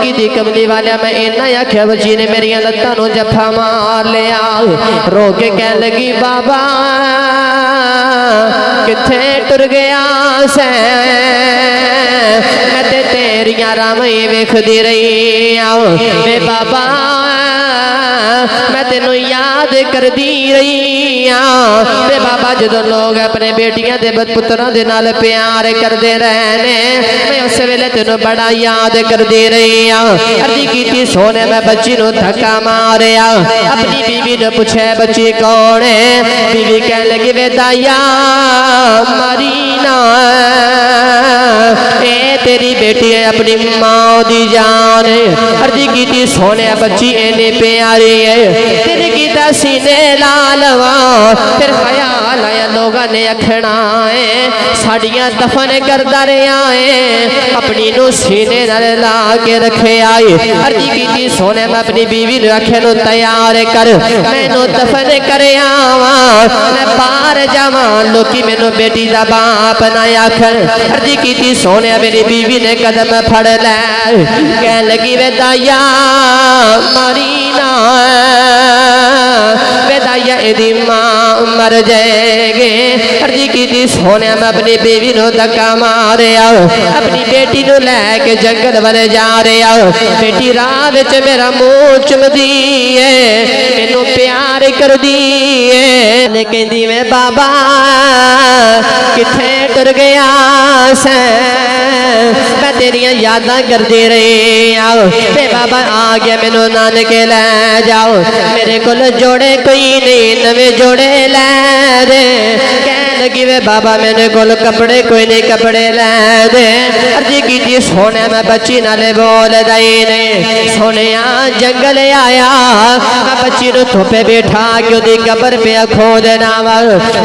की दी कमली वाले मैं इन्ना आख्या बच्ची ने मेरी लत्तां जफा मार लिया। रो के कह लगी बाबा किथे टुर गया सै मैं ते तेरियां रामां वेखदी रही वे बाबा मैं तेनू याद करदी रही वे बाबा जो लोग अपने बेटियां दे पुत्रां दे नाल प्यार करदे रहने मैं उस वेले तेनू बड़ा याद करदी रही अर्जी कीती सोने मैं बच्ची नू धक्का मारिया अपनी बीवी ने पूछे बच्ची कौन है बीवी कह लगी वे दाया मरी ना ए तेरी बेटी है अपनी मां दी जान अर्जी कीती सोने बच्ची इन्नी प्यारी है तेरे कीता सीने लालवा फिर ख्याल आया लोगों ने आखना है साड़ियां दफन करदा रहा है अपनी नू सीने नाल ला के रखे आए अर्जी कीती सोने मैं अपनी बीवी ने आखे नू तैयार कर मैनू दफन कर आवा मैं बाहर जावा लोकी मैनू बेटी दा बाप ना आखन अर्जी कीती सोने मेरी बीवी ने कदम फड़ लै कह लगी वे दाया मारी ना बेदाया एदी मां मर जाएगी अर्जी कीती सोने मैं अपनी बीवी नू धक्का मारिया अपनी बेटी नू लैके जंगल वाले जा रहा बेटी राह विच मेरा मुंह चुमदी है मैनू प्यार करदी है कहंदी वे बाबा किथे टुर गया सै मैं तेरियां यादां करदी रही वे बाबा आ गया मैनू नानके लै जाओ मेरे कोल जोड़े कोई नहीं नवे जोड़े लै दे कह लगी वे बाबा मेरे कोल कपड़े कोई नहीं कपड़े लै दे अर्जी कीती सोने मैं बच्ची नाले बोल दई ने सोने जंगल आया मैं बच्ची नू धुप्पे बैठा के ओदी कबर पे खोदना वा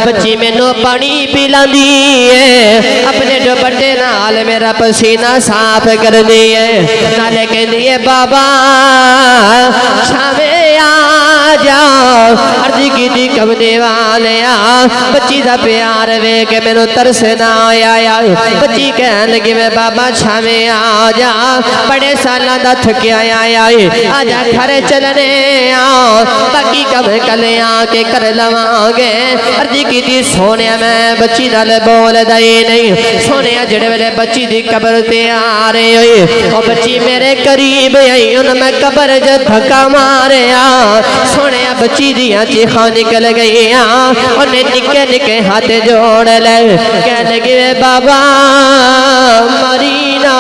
बच्ची मैनू पानी पिलांदी है अपने दुपट्टे नाल मेरा पसीना साफ करदी है नाले कहंदी है बाबा छावे आ जा अर्जी कीती कमले वाले बच्ची दा प्यार वेख मैनू तरस ना आया बच्ची कह लगी वे बाबा छावे आ जा बड़े सालों दा थकिया आया आजा घर चलने बाकी कम कल आके कर लवांगे अर्जी कीती सोने मैं बच्ची नाल बोल दई नहीं सोने जेड़े वेले बच्ची दी कबर ते आ रही हुई और बच्ची मेरे करीब आई उन मैं कबर च धक्का मारिया सोने बच्ची दियां चीखां निकल गई उन्हें निके निके हाथ जोड़ ले कह लगे बाबा मरी ना